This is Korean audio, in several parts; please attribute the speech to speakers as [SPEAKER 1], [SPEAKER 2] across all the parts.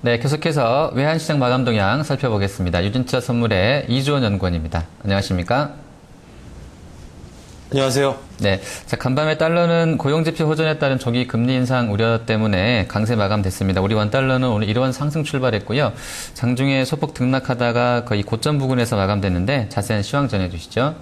[SPEAKER 1] 네, 계속해서 외환시장 마감 동향 살펴보겠습니다. 유진투자 선물의 이주원 연구원입니다. 안녕하십니까?
[SPEAKER 2] 안녕하세요.
[SPEAKER 1] 네, 자, 간밤에 달러는 고용지표 호전에 따른 조기 금리 인상 우려 때문에 강세 마감됐습니다. 우리 원달러는 오늘 일원 상승 출발했고요. 장중에 소폭 등락하다가 거의 고점 부근에서 마감됐는데 자세한 시황 전해주시죠.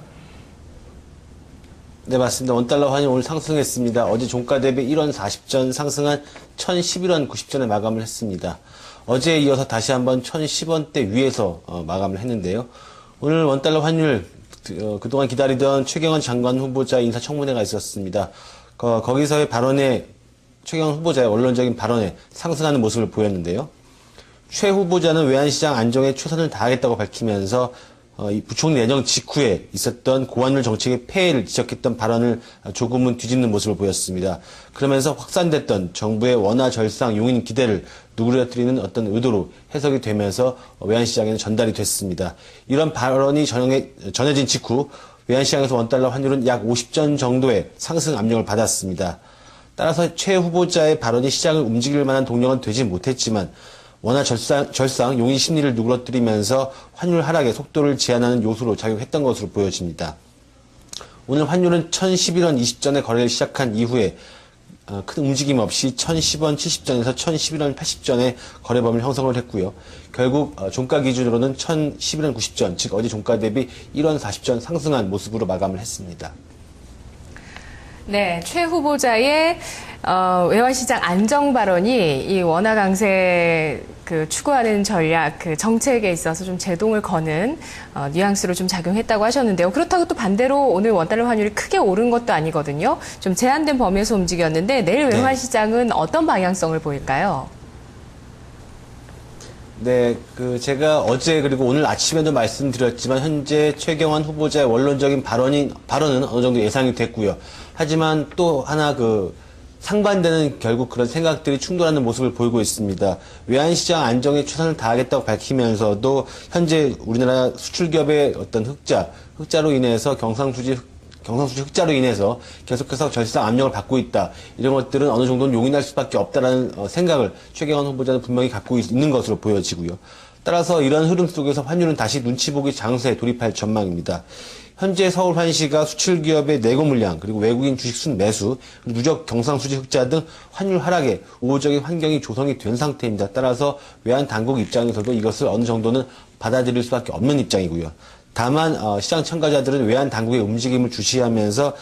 [SPEAKER 2] 네, 맞습니다. 원달러 환율 오늘 상승했습니다. 어제 종가 대비 1원 40전 상승한 1011원 90전에 마감을 했습니다. 어제에 이어서 다시 한번 1010원대 위에서 마감을 했는데요. 오늘 원달러 환율 그동안 기다리던 최경환 장관 후보자 인사청문회가 있었습니다. 거기서의 발언에 최경환 후보자의 원론적인 발언에 상승하는 모습을 보였는데요. 최 후보자는 외환시장 안정에 최선을 다하겠다고 밝히면서 이 부총리 내정 직후에 있었던 고환율 정책의 폐해를 지적했던 발언을 조금은 뒤집는 모습을 보였습니다. 그러면서 확산됐던 정부의 원화 절상 용인 기대를 누그러뜨리는 어떤 의도로 해석이 되면서 외환시장에는 전달이 됐습니다. 이런 발언이 전해진 직후 외환시장에서 원달러 환율은 약 50전 정도의 상승 압력을 받았습니다. 따라서 최 후보자의 발언이 시장을 움직일 만한 동력은 되지 못했지만 원화 절상 용인 심리를 누그러뜨리면서 환율 하락의 속도를 제한하는 요소로 작용했던 것으로 보여집니다. 오늘 환율은 1011원 20전에 거래를 시작한 이후에 큰 움직임 없이 1010원 70전에서 1011원 80전에 거래 범위를 형성을 했고요. 결국 종가 기준으로는 1011원 90전, 즉 어제 종가 대비 1원 40전 상승한 모습으로 마감을 했습니다.
[SPEAKER 3] 네, 최 후보자의 외환시장 안정 발언이 이 원화 강세 추구하는 전략, 정책에 있어서 좀 제동을 거는 뉘앙스로 좀 작용했다고 하셨는데요. 그렇다고 또 반대로 오늘 원달러 환율이 크게 오른 것도 아니거든요. 좀 제한된 범위에서 움직였는데 내일 외환시장은 어떤 방향성을 보일까요?
[SPEAKER 2] 네, 제가 어제 그리고 오늘 아침에도 말씀드렸지만 현재 최경환 후보자의 원론적인 발언은 어느 정도 예상이 됐고요. 하지만 또 하나 상반되는 결국 그런 생각들이 충돌하는 모습을 보이고 있습니다. 외환시장 안정에 최선을 다하겠다고 밝히면서도 현재 우리나라 수출기업의 어떤 흑자로 인해서 경상수지 흑자로 인해서 계속해서 절상 압력을 받고 있다. 이런 것들은 어느 정도는 용인할 수밖에 없다라는 생각을 최경환 후보자는 분명히 갖고 있는 것으로 보여지고요. 따라서 이런 흐름 속에서 환율은 다시 눈치 보기 장세에 돌입할 전망입니다. 현재 서울환시가 수출기업의 내고 물량 그리고 외국인 주식 순매수, 누적 경상수지 흑자 등 환율 하락에 우호적인 환경이 조성이 된 상태입니다. 따라서 외환 당국 입장에서도 이것을 어느 정도는 받아들일 수밖에 없는 입장이고요. 다만 시장 참가자들은 외환 당국의 움직임을 주시하면서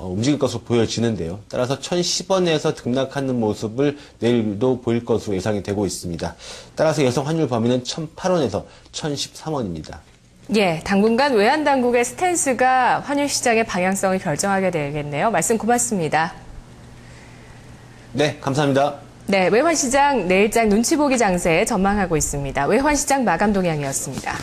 [SPEAKER 2] 움직일 것으로 보여지는데요. 따라서 1010원에서 등락하는 모습을 내일도 보일 것으로 예상이 되고 있습니다. 따라서 예상 환율 범위는 1008원에서 1013원입니다.
[SPEAKER 3] 예, 당분간 외환 당국의 스탠스가 환율 시장의 방향성을 결정하게 되겠네요. 말씀 고맙습니다.
[SPEAKER 2] 네, 감사합니다.
[SPEAKER 3] 네, 외환시장 내일장 눈치 보기 장세 전망하고 있습니다. 외환시장 마감 동향이었습니다.